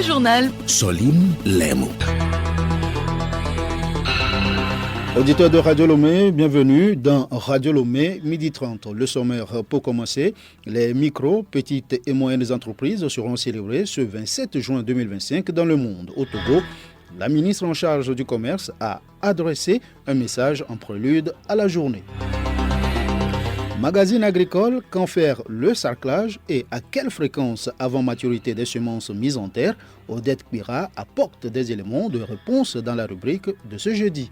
journal. Soline Lemo. Auditeurs de Radio Lomé, bienvenue dans Radio Lomé, midi 30. Le sommaire pour commencer, les micro, petites et moyennes entreprises seront célébrées ce 27 juin 2025 dans le monde. Au Togo, la ministre en charge du commerce a adressé un message en prélude à la journée. Magazine agricole, quand faire le sarclage et à quelle fréquence avant maturité des semences mises en terre? Odette Pira apporte des éléments de réponse dans la rubrique de ce jeudi.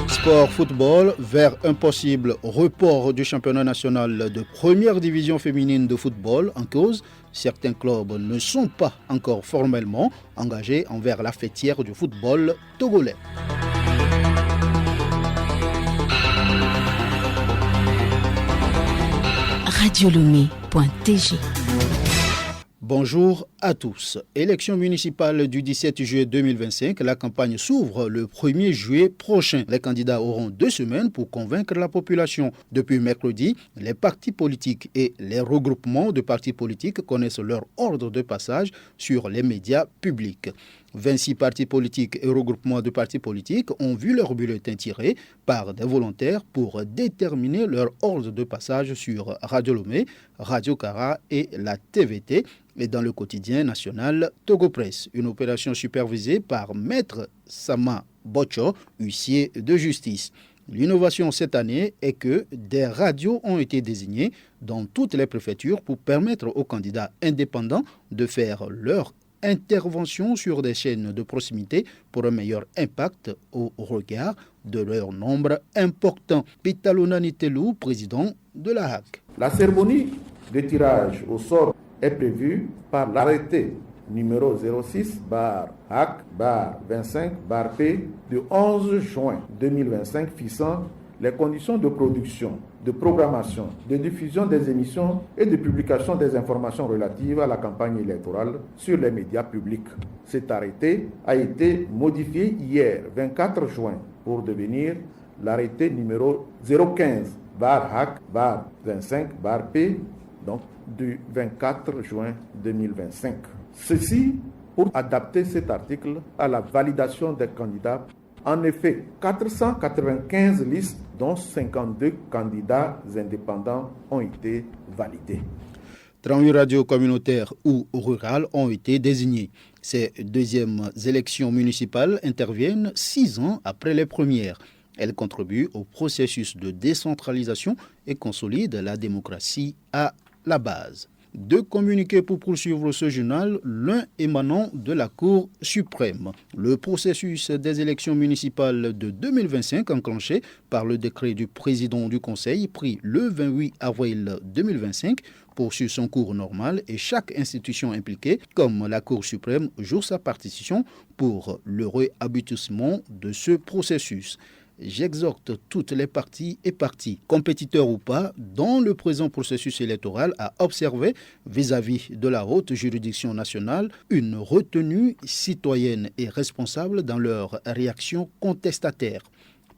Sport football, vers un possible report du championnat national de première division féminine de football en cause, certains clubs ne sont pas encore formellement engagés envers la fêtière du football togolais. Radiolomé.tg. Bonjour à tous. Élection municipale du 17 juillet 2025, la campagne s'ouvre le 1er juillet prochain. Les candidats auront 2 semaines pour convaincre la population. Depuis mercredi, les partis politiques et les regroupements de partis politiques connaissent leur ordre de passage sur les médias publics. 26 partis politiques et regroupements de partis politiques ont vu leur bulletin tiré par des volontaires pour déterminer leur ordre de passage sur Radio Lomé, Radio Kara et la TVT et dans le quotidien national Togo Presse. Une opération supervisée par Maître Sama Bocho, huissier de justice. L'innovation cette année est que des radios ont été désignées dans toutes les préfectures pour permettre aux candidats indépendants de faire leur intervention sur des chaînes de proximité pour un meilleur impact au regard de leur nombre important. Pitalona Nitelou, président de la HAC. La cérémonie de tirage au sort est prévue par l'arrêté numéro 06/HAC/25/P du 11 juin 2025 fixant les conditions de production, de programmation, de diffusion des émissions et de publication des informations relatives à la campagne électorale sur les médias publics. Cet arrêté a été modifié hier, 24 juin, pour devenir l'arrêté numéro 015/HAC/25/P, donc du 24 juin 2025. Ceci pour adapter cet article à la validation des candidats. En effet, 495 listes, dont 52 candidats indépendants, ont été validés. 38 radios communautaires ou rurales ont été désignées. Ces deuxièmes élections municipales interviennent 6 ans après les premières. Elles contribuent au processus de décentralisation et consolident la démocratie à la base. 2 communiqués pour poursuivre ce journal, l'un émanant de la Cour suprême. Le processus des élections municipales de 2025 enclenché par le décret du président du Conseil pris le 28 avril 2025 poursuit son cours normal et chaque institution impliquée, comme la Cour suprême, joue sa partition pour le réaboutissement de ce processus. J'exhorte toutes les parties et partis, compétiteurs ou pas, dans le présent processus électoral à observer vis-à-vis de la haute juridiction nationale une retenue citoyenne et responsable dans leur réaction contestataire.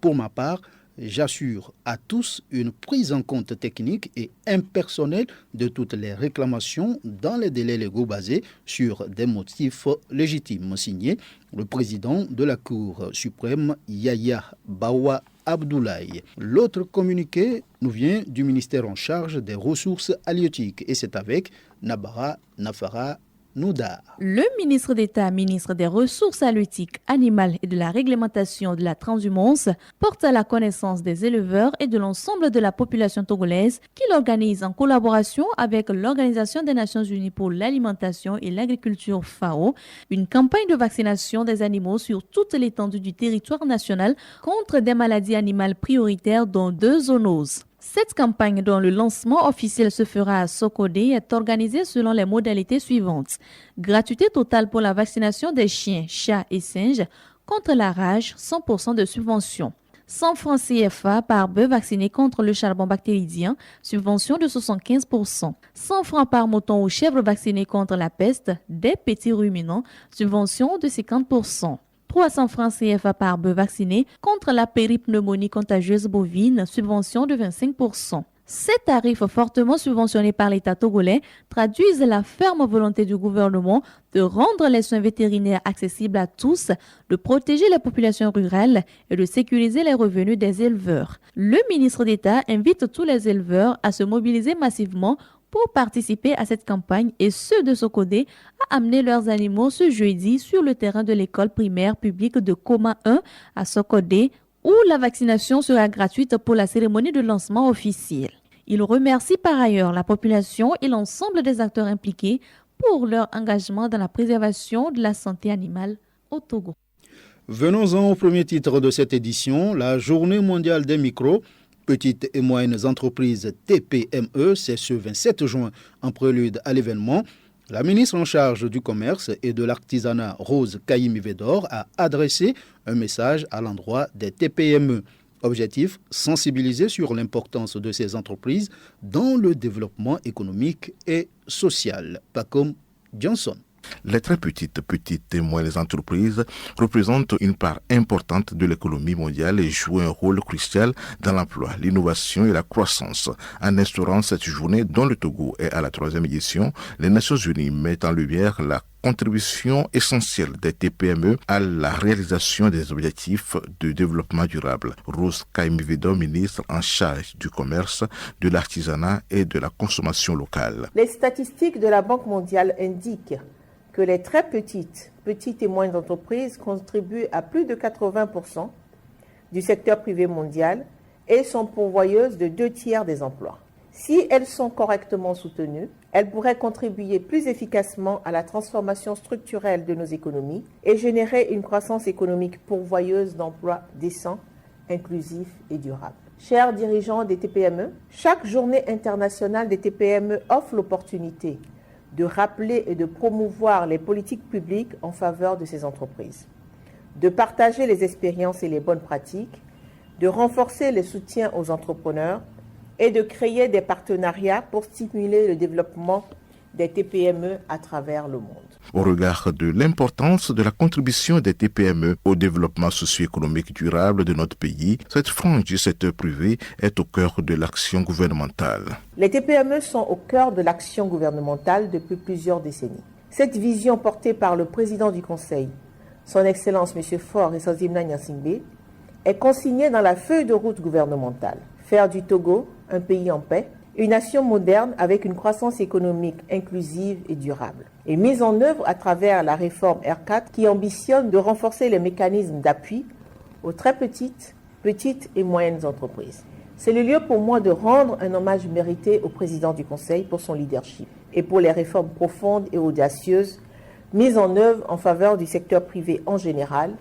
Pour ma part, j'assure à tous une prise en compte technique et impersonnelle de toutes les réclamations dans les délais légaux basés sur des motifs légitimes. Signé le président de la Cour suprême, Yaya Bawa Abdoulaye. L'autre communiqué nous vient du ministère en charge des ressources halieutiques et c'est avec Nabara Nafara Noudar. Le ministre d'État, ministre des Ressources halieutiques, animales et de la réglementation de la transhumance porte à la connaissance des éleveurs et de l'ensemble de la population togolaise qu'il organise en collaboration avec l'Organisation des Nations Unies pour l'alimentation et l'agriculture FAO une campagne de vaccination des animaux sur toute l'étendue du territoire national contre des maladies animales prioritaires dont 2 zoonoses. Cette campagne, dont le lancement officiel se fera à Sokodé, est organisée selon les modalités suivantes. Gratuité totale pour la vaccination des chiens, chats et singes contre la rage, 100% de subvention. 100 francs CFA par bœuf vacciné contre le charbon bactérien, subvention de 75%. 100 francs par mouton ou chèvre vacciné contre la peste, des petits ruminants, subvention de 50%. 300 francs CFA par bœuf vacciné contre la péripneumonie contagieuse bovine, subvention de 25%. Ces tarifs fortement subventionnés par l'État togolais traduisent la ferme volonté du gouvernement de rendre les soins vétérinaires accessibles à tous, de protéger la population rurale et de sécuriser les revenus des éleveurs. Le ministre d'État invite tous les éleveurs à se mobiliser massivement pour participer à cette campagne et ceux de Sokodé à amener leurs animaux ce jeudi sur le terrain de l'école primaire publique de Koma 1 à Sokodé, où la vaccination sera gratuite pour la cérémonie de lancement officielle. Il remercie par ailleurs la population et l'ensemble des acteurs impliqués pour leur engagement dans la préservation de la santé animale au Togo. Venons-en au premier titre de cette édition, la Journée mondiale des micros, petites et moyennes entreprises TPME, c'est ce 27 juin en prélude à l'événement. La ministre en charge du commerce et de l'artisanat, Rose Kaimi-Vedor, a adressé un message à l'endroit des TPME. Objectif, sensibiliser sur l'importance de ces entreprises dans le développement économique et social. Pas comme Johnson. Les très petites et moyennes entreprises représentent une part importante de l'économie mondiale et jouent un rôle crucial dans l'emploi, l'innovation et la croissance. En instaurant cette journée dont le Togo est à la 3e édition, les Nations Unies mettent en lumière la contribution essentielle des TPME à la réalisation des objectifs de développement durable. Rose Kaimi-Vedor, ministre en charge du commerce, de l'artisanat et de la consommation locale. Les statistiques de la Banque mondiale indiquent que les très petites et moyennes entreprises contribuent à plus de 80% du secteur privé mondial et sont pourvoyeuses de 2/3 des emplois. Si elles sont correctement soutenues, elles pourraient contribuer plus efficacement à la transformation structurelle de nos économies et générer une croissance économique pourvoyeuse d'emplois décents, inclusifs et durables. Chers dirigeants des TPME, chaque journée internationale des TPME offre l'opportunité de rappeler et de promouvoir les politiques publiques en faveur de ces entreprises, de partager les expériences et les bonnes pratiques, de renforcer les soutiens aux entrepreneurs et de créer des partenariats pour stimuler le développement des TPME à travers le monde. Au regard de l'importance de la contribution des TPME au développement socio-économique durable de notre pays, cette frange du secteur privé est au cœur de l'action gouvernementale. Les TPME sont au cœur de l'action gouvernementale depuis plusieurs décennies. Cette vision portée par le président du Conseil, son Excellence M. Faure Essanzimna Nyasingbe, est consignée dans la feuille de route gouvernementale. Faire du Togo un pays en paix, une nation moderne avec une croissance économique inclusive et durable, et mise en œuvre à travers la réforme R4 qui ambitionne de renforcer les mécanismes d'appui aux très petites et moyennes entreprises. C'est le lieu pour moi de rendre un hommage mérité au président du Conseil pour son leadership et pour les réformes profondes et audacieuses mises en œuvre en faveur du secteur privé en général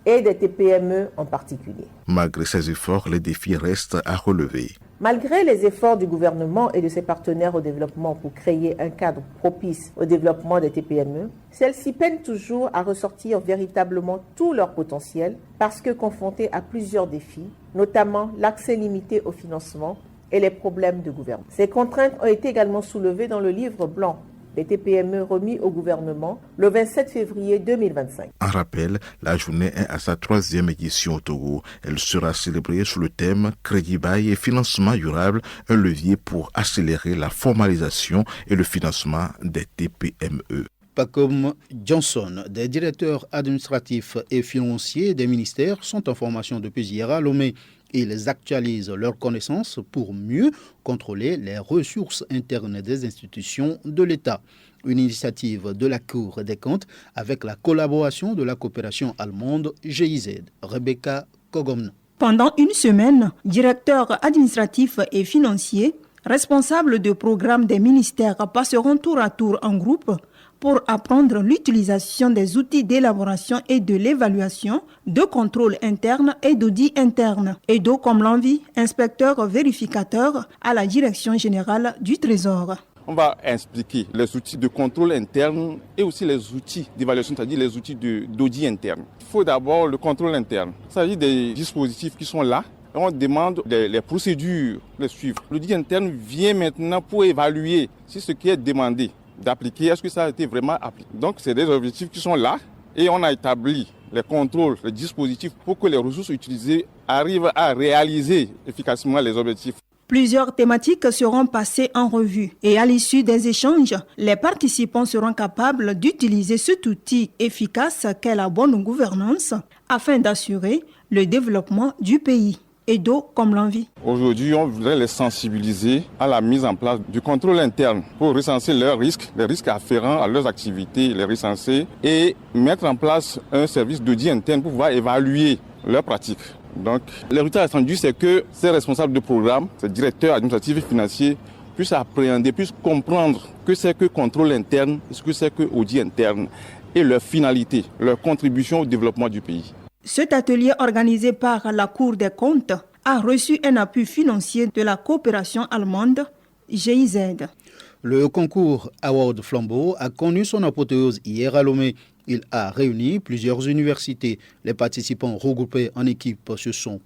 et des TPME en particulier. Malgré ces efforts, les défis restent à relever. Malgré les efforts du gouvernement et de ses partenaires au développement pour créer un cadre propice au développement des TPME, celles-ci peinent toujours à ressortir véritablement tout leur potentiel parce que confrontées à plusieurs défis, notamment l'accès limité au financement et les problèmes de gouvernance. Ces contraintes ont été également soulevées dans le livre blanc des TPME remis au gouvernement le 27 février 2025. En rappel, la journée est à sa 3e édition au Togo. Elle sera célébrée sous le thème « Crédit bail et financement durable, un levier pour accélérer la formalisation et le financement des TPME ». Pas comme Johnson, des directeurs administratifs et financiers des ministères sont en formation depuis hier à Lomé. Ils actualisent leurs connaissances pour mieux contrôler les ressources internes des institutions de l'État. Une initiative de la Cour des comptes avec la collaboration de la coopération allemande GIZ. Rebecca Kogomna. Pendant une semaine, directeurs administratifs et financiers, responsables de programmes des ministères passeront tour à tour en groupe pour apprendre l'utilisation des outils d'élaboration et de l'évaluation, de contrôle interne et d'audit interne. Edo comme l'envie, inspecteur vérificateur à la Direction générale du Trésor. On va expliquer les outils de contrôle interne et aussi les outils d'évaluation, c'est-à-dire les outils d'audit interne. Il faut d'abord le contrôle interne. Il s'agit des dispositifs qui sont là. On demande les procédures, les suivre. L'audit interne vient maintenant pour évaluer si ce qui est demandé d'appliquer, est-ce que ça a été vraiment appliqué. Donc c'est des objectifs qui sont là et on a établi les contrôles, les dispositifs pour que les ressources utilisées arrivent à réaliser efficacement les objectifs. Plusieurs thématiques seront passées en revue et à l'issue des échanges, les participants seront capables d'utiliser cet outil efficace qu'est la bonne gouvernance afin d'assurer le développement du pays. Edo comme l'envie. Aujourd'hui, on voudrait les sensibiliser à la mise en place du contrôle interne pour recenser leurs risques, les risques afférents à leurs activités, les recenser et mettre en place un service d'audit interne pour pouvoir évaluer leurs pratiques. Donc, le résultat attendu, c'est que ces responsables de programme, ces directeurs administratifs et financiers puissent appréhender, puissent comprendre que c'est que contrôle interne, ce que c'est que audit interne et leur finalité, leur contribution au développement du pays. Cet atelier organisé par la Cour des comptes a reçu un appui financier de la coopération allemande GIZ. Le concours Award Flambeau a connu son apothéose hier à Lomé. Il a réuni plusieurs universités. Les participants regroupés en équipe se sont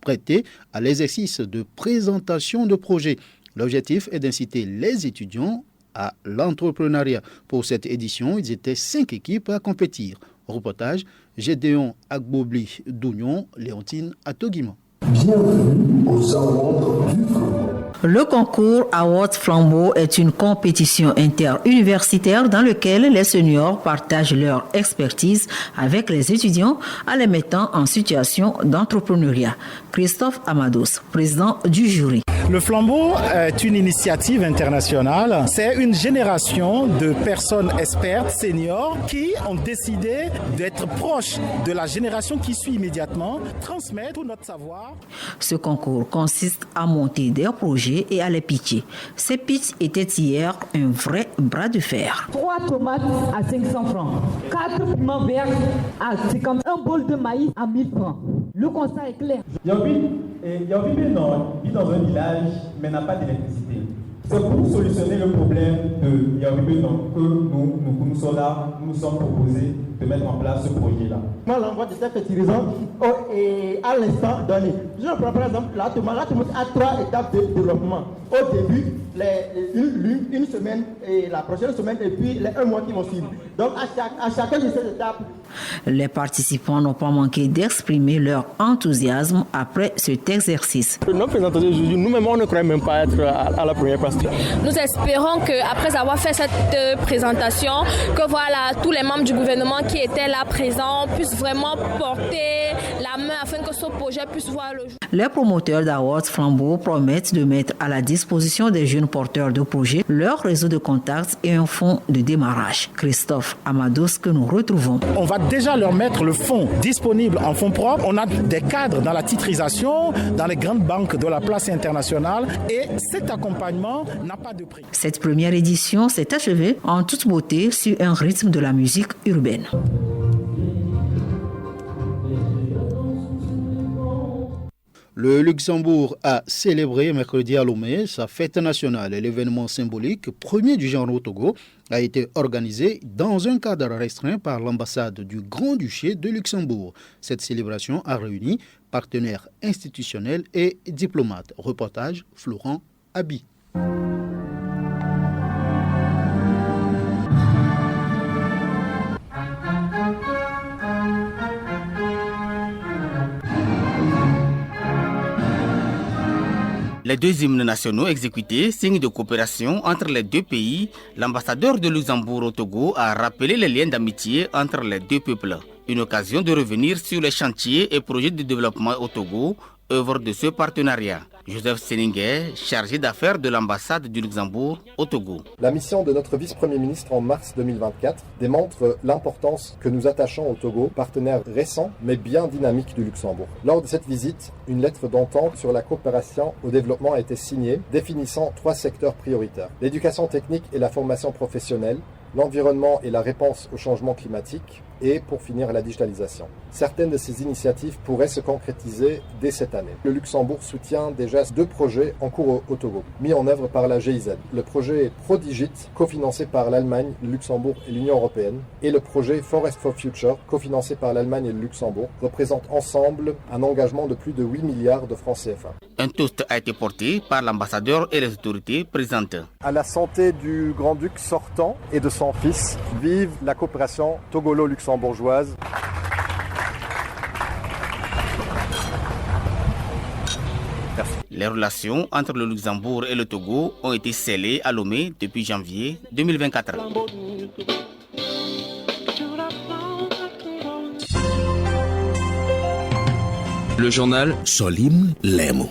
prêtés à l'exercice de présentation de projets. L'objectif est d'inciter les étudiants à l'entrepreneuriat. Pour cette édition, ils étaient 5 équipes à compétir. Reportage, Gédéon Agbobli d'Oignon, Léontine Atogima. Bienvenue aux Awards du Flambeau. Le concours Awards Flambeau est une compétition interuniversitaire dans laquelle les seniors partagent leur expertise avec les étudiants en les mettant en situation d'entrepreneuriat. Christophe Amados, président du jury. Le Flambeau est une initiative internationale. C'est une génération de personnes expertes, seniors, qui ont décidé d'être proches de la génération qui suit immédiatement, transmettre tout notre savoir. Ce concours consiste à monter des projets et à les pitcher. Ces pitchs étaient hier un vrai bras de fer. 3 tomates à 500 francs, 4 piments verts à 50, un bol de maïs à 1000 francs. Le constat est clair. Yaobi vit dans un village mais n'a pas d'électricité. C'est pour solutionner le problème de Yaobi que nous sommes là, nous nous sommes proposés de mettre en place ce projet-là. L'envoi de ces fertilisants est à l'instant donné. Je prends par exemple la tomate a 3 étapes de développement. Au début, une semaine et la prochaine semaine et puis les 1 mois qui vont suivre. Donc à chacune de ces étapes. Les participants n'ont pas manqué d'exprimer leur enthousiasme après cet exercice. Notre présentation aujourd'hui, nous-mêmes on ne croyait même pas être à la première place. Nous espérons qu'après avoir fait cette présentation, que voilà, tous les membres du gouvernement qui étaient là présents puissent vraiment porter la main afin que ce projet puisse voir le jour. Les promoteurs d'Awards Flambeau promettent de mettre à la disposition des jeunes porteurs de projets leur réseau de contacts et un fonds de démarrage. Christophe Amados que nous retrouvons. On va déjà leur mettre le fonds disponible en fonds propres. On a des cadres dans la titrisation, dans les grandes banques de la place internationale et cet accompagnement n'a pas de prix. Cette première édition s'est achevée en toute beauté sur un rythme de la musique urbaine. Le Luxembourg a célébré mercredi à Lomé sa fête nationale. L'événement symbolique, premier du genre au Togo, a été organisé dans un cadre restreint par l'ambassade du Grand-Duché de Luxembourg. Cette célébration a réuni partenaires institutionnels et diplomates. Reportage Florent Abi. Les 2 hymnes nationaux exécutés, signe de coopération entre les 2 pays, l'ambassadeur de Luxembourg au Togo a rappelé les liens d'amitié entre les 2 peuples. Une occasion de revenir sur les chantiers et projets de développement au Togo, œuvre de ce partenariat. Joseph Seninguet, chargé d'affaires de l'ambassade du Luxembourg au Togo. La mission de notre vice-premier ministre en mars 2024 démontre l'importance que nous attachons au Togo, partenaire récent mais bien dynamique du Luxembourg. Lors de cette visite, une lettre d'entente sur la coopération au développement a été signée, définissant 3 secteurs prioritaires. L'éducation technique et la formation professionnelle, l'environnement et la réponse au changement climatique, et pour finir la digitalisation. Certaines de ces initiatives pourraient se concrétiser dès cette année. Le Luxembourg soutient déjà 2 projets en cours au Togo, mis en œuvre par la GIZ. Le projet Prodigit, cofinancé par l'Allemagne, le Luxembourg et l'Union européenne, et le projet Forest for Future, cofinancé par l'Allemagne et le Luxembourg, représentent ensemble un engagement de plus de 8 milliards de francs CFA. Un toast a été porté par l'ambassadeur et les autorités présentes. À la santé du grand-duc sortant et de son fils, vive la coopération togolo-luxembourgeoise. Les relations entre le Luxembourg et le Togo ont été scellées à Lomé depuis janvier 2024. Le journal Solim Lemo.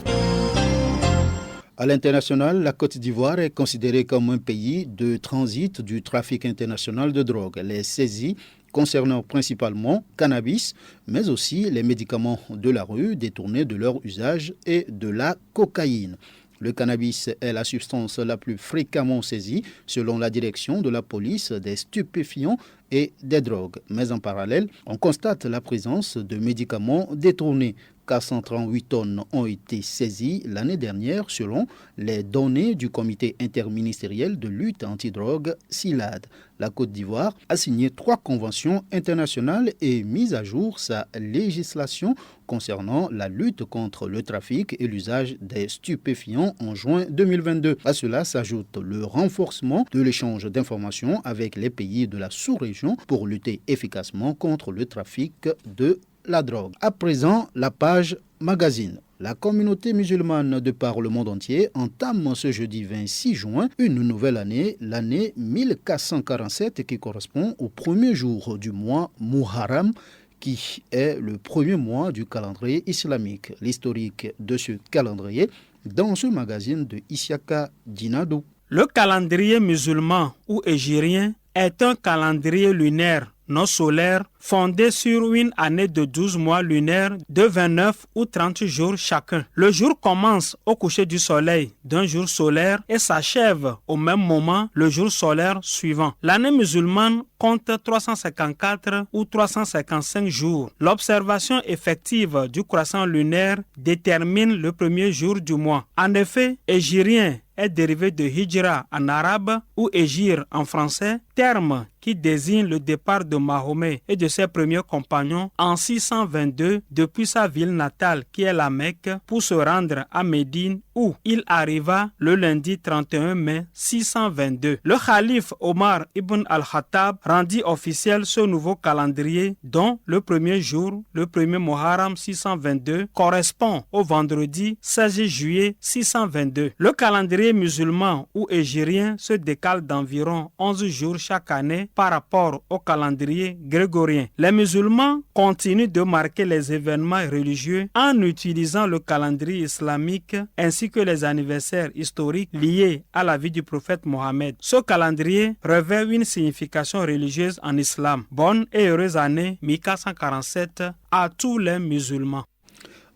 À l'international, la Côte d'Ivoire est considérée comme un pays de transit du trafic international de drogue. Les saisies concernant principalement cannabis, mais aussi les médicaments de la rue détournés de leur usage et de la cocaïne. Le cannabis est la substance la plus fréquemment saisie selon la direction de la police des stupéfiants et des drogues. Mais en parallèle, on constate la présence de médicaments détournés. 438 tonnes ont été saisies l'année dernière selon les données du comité interministériel de lutte antidrogue CILAD. La Côte d'Ivoire a signé 3 conventions internationales et mis à jour sa législation concernant la lutte contre le trafic et l'usage des stupéfiants en juin 2022. À cela s'ajoute le renforcement de l'échange d'informations avec les pays de la sous-région pour lutter efficacement contre le trafic de la drogue. À présent, la page magazine. La communauté musulmane de par le monde entier entame ce jeudi 26 juin une nouvelle année, l'année 1447 qui correspond au premier jour du mois Muharram, qui est le premier mois du calendrier islamique. L'historique de ce calendrier dans ce magazine de Isiaka Dinado. Le calendrier musulman ou hégirien est un calendrier lunaire non solaire fondé sur une année de 12 mois lunaires de 29 ou 30 jours chacun. Le jour commence au coucher du soleil d'un jour solaire et s'achève au même moment le jour solaire suivant. L'année musulmane compte 354 ou 355 jours. L'observation effective du croissant lunaire détermine le premier jour du mois. En effet, hégirien est dérivé de hijra en arabe ou hégire en français, terme qui désigne le départ de Mahomet et de ses premiers compagnons en 622 depuis sa ville natale qui est la Mecque pour se rendre à Médine où il arriva le lundi 31 mai 622. Le calife Omar ibn al-Khattab rendit officiel ce nouveau calendrier dont le premier jour, le premier Muharram 622, correspond au vendredi 16 juillet 622. Le calendrier musulman ou hégirien se décale d'environ 11 jours chaque année par rapport au calendrier grégorien. Les musulmans continuent de marquer les événements religieux en utilisant le calendrier islamique ainsi que les anniversaires historiques liés à la vie du prophète Mohammed. Ce calendrier revêt une signification religieuse en islam. Bonne et heureuse année 1447 à tous les musulmans.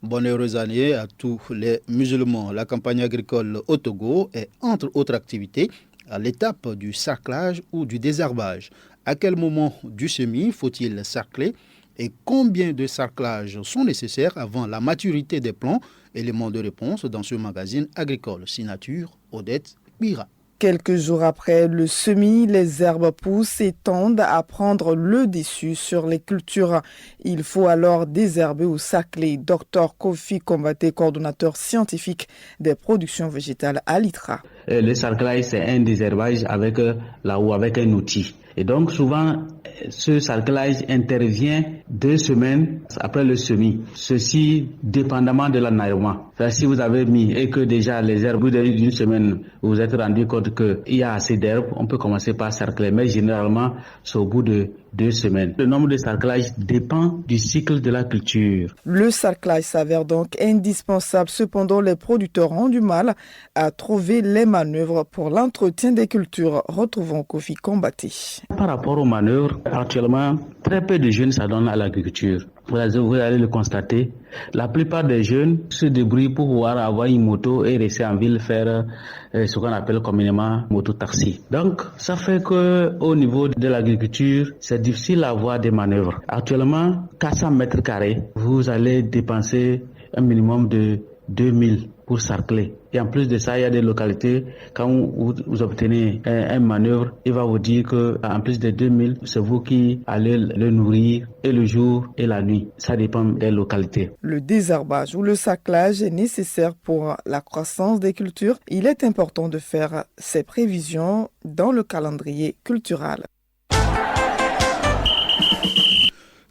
Bonne et heureuse année à tous les musulmans. La campagne agricole au Togo est, entre autres activités, à l'étape du sarclage ou du désherbage. À quel moment du semis faut-il sarcler et combien de sarclages sont nécessaires avant la maturité des plants? Élément de réponse dans ce magazine agricole. Signature Odette Bira. Quelques jours après le semis, les herbes poussent et tendent à prendre le dessus sur les cultures. Il faut alors désherber ou sarcler. Dr Kofi Kombaté, coordonnateur scientifique des productions végétales à l'ITRA. Le sarclage, c'est un désherbage avec un outil. Et donc souvent, ce sarclage intervient 2 semaines après le semis. Ceci dépendamment de l'ennaillement. Si vous avez mis et que déjà les herbes, au bout d'une semaine, vous vous êtes rendu compte qu'il y a assez d'herbes, on peut commencer par sarcler. Mais généralement, c'est au bout de 2 semaines. Le nombre de sarclages dépend du cycle de la culture. Le sarclage s'avère donc indispensable. Cependant, les producteurs ont du mal à trouver les manœuvres pour l'entretien des cultures. Retrouvons Kofi Kombaté. Par rapport aux manœuvres, actuellement, très peu de jeunes s'adonnent à l'agriculture. Vous allez le constater. La plupart des jeunes se débrouillent pour pouvoir avoir une moto et rester en ville faire ce qu'on appelle communément moto-taxi. Donc, ça fait que au niveau de l'agriculture, c'est difficile à avoir des manœuvres. Actuellement, 400 mètres carrés, vous allez dépenser un minimum de 2000 pour sarcler. Et en plus de ça, il y a des localités, quand vous obtenez un manœuvre, il va vous dire qu'en plus de 2000, c'est vous qui allez le nourrir et le jour et la nuit. Ça dépend des localités. Le désherbage ou le sarclage est nécessaire pour la croissance des cultures. Il est important de faire ces prévisions dans le calendrier cultural.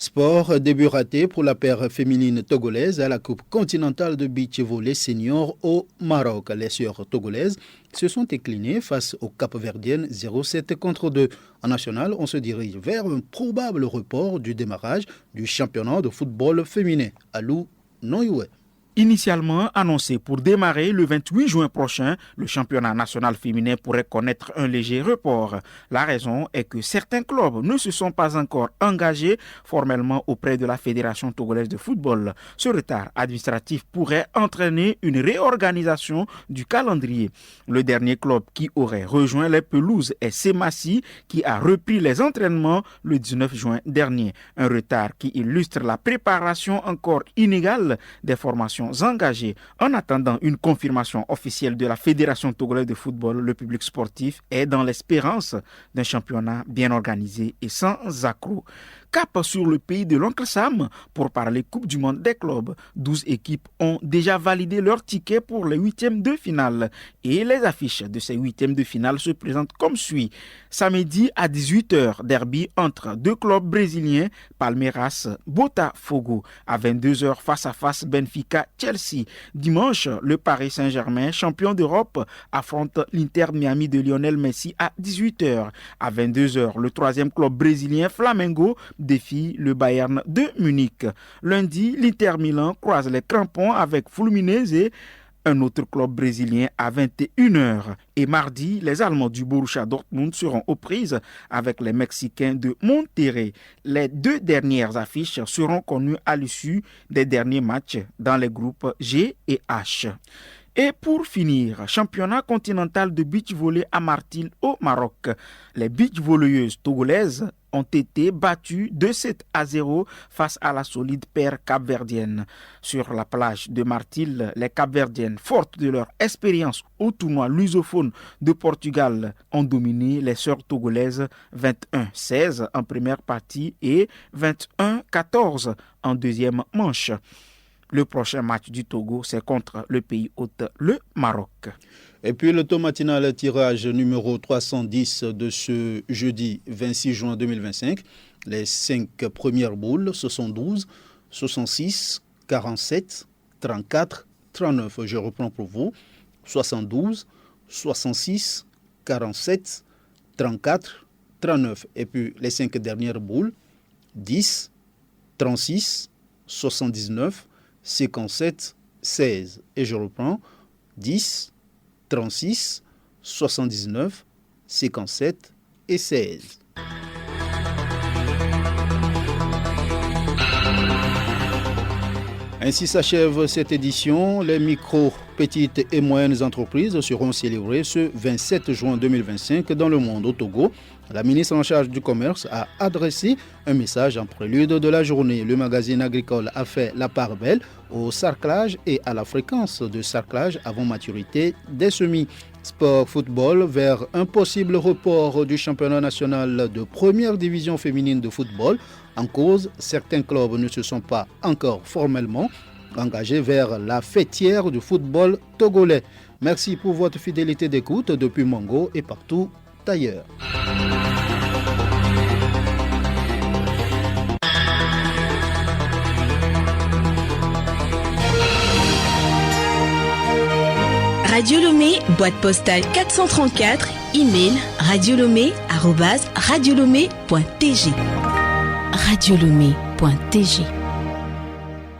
Sport, début raté pour la paire féminine togolaise à la Coupe continentale de beach volley senior au Maroc. Les sœurs togolaises se sont inclinées face aux Cap-Verdiennes 0-7 contre 2. En national, on se dirige vers un probable report du démarrage du championnat de football féminin. Alou Noyoué. Initialement annoncé pour démarrer le 28 juin prochain, le championnat national féminin pourrait connaître un léger report. La raison est que certains clubs ne se sont pas encore engagés formellement auprès de la Fédération togolaise de football. Ce retard administratif pourrait entraîner une réorganisation du calendrier. Le dernier club qui aurait rejoint les pelouses est Semassi, qui a repris les entraînements le 19 juin dernier. Un retard qui illustre la préparation encore inégale des formations engagés. En attendant une confirmation officielle de la Fédération togolaise de football, le public sportif est dans l'espérance d'un championnat bien organisé et sans accroc. Cap sur le pays de l'Oncle Sam pour parler Coupe du Monde des clubs. 12 équipes ont déjà validé leur ticket pour les huitièmes de finale. Et les affiches de ces huitièmes de finale se présentent comme suit. Samedi à 18h, derby entre deux clubs brésiliens, Palmeiras, Botafogo. À 22h, face à face, Benfica-Chelsea. Dimanche, le Paris Saint-Germain, champion d'Europe, affronte l'Inter Miami de Lionel Messi à 18h. À 22h, le troisième club brésilien, Flamengo, défie le Bayern de Munich. Lundi, l'Inter Milan croise les crampons avec Fluminense, un autre club brésilien, à 21h. Et mardi, les Allemands du Borussia Dortmund seront aux prises avec les Mexicains de Monterrey. Les deux dernières affiches seront connues à l'issue des derniers matchs dans les groupes G et H. Et pour finir, championnat continental de beach volley à Martil au Maroc. Les beach volleyeuses togolaises ont été battues 2-7-0 face à la solide paire capverdienne. Sur la plage de Martil, les capverdiennes, fortes de leur expérience au tournoi lusophone de Portugal, ont dominé les sœurs togolaises 21-16 en première partie et 21-14 en deuxième manche. Le prochain match du Togo, c'est contre le pays hôte, le Maroc. Et puis le taux matinal tirage numéro 310 de ce jeudi 26 juin 2025. Les 5 premières boules, ce sont 12, 66, 47, 34, 39. Je reprends pour vous. 72, 66, 47, 34, 39. Et puis les 5 dernières boules, 10, 36, 79, 57, 16. Et je reprends 10, 36, 79, 57 et 16. Ainsi s'achève cette édition. Les micro, petites et moyennes entreprises seront célébrées ce 27 juin 2025 dans le monde. Au Togo, la ministre en charge du commerce a adressé un message en prélude de la journée. Le magazine agricole a fait la part belle au sarclage et à la fréquence de sarclage avant maturité des semis. Sport football vers un possible report du championnat national de première division féminine de football. En cause, certains clubs ne se sont pas encore formellement engagés vers la fêtière du football togolais. Merci pour votre fidélité d'écoute depuis Mongo et partout ailleurs. Radio Lomé, boîte postale 434, email radiolomé@radiolomé.tg. radiolomé.tg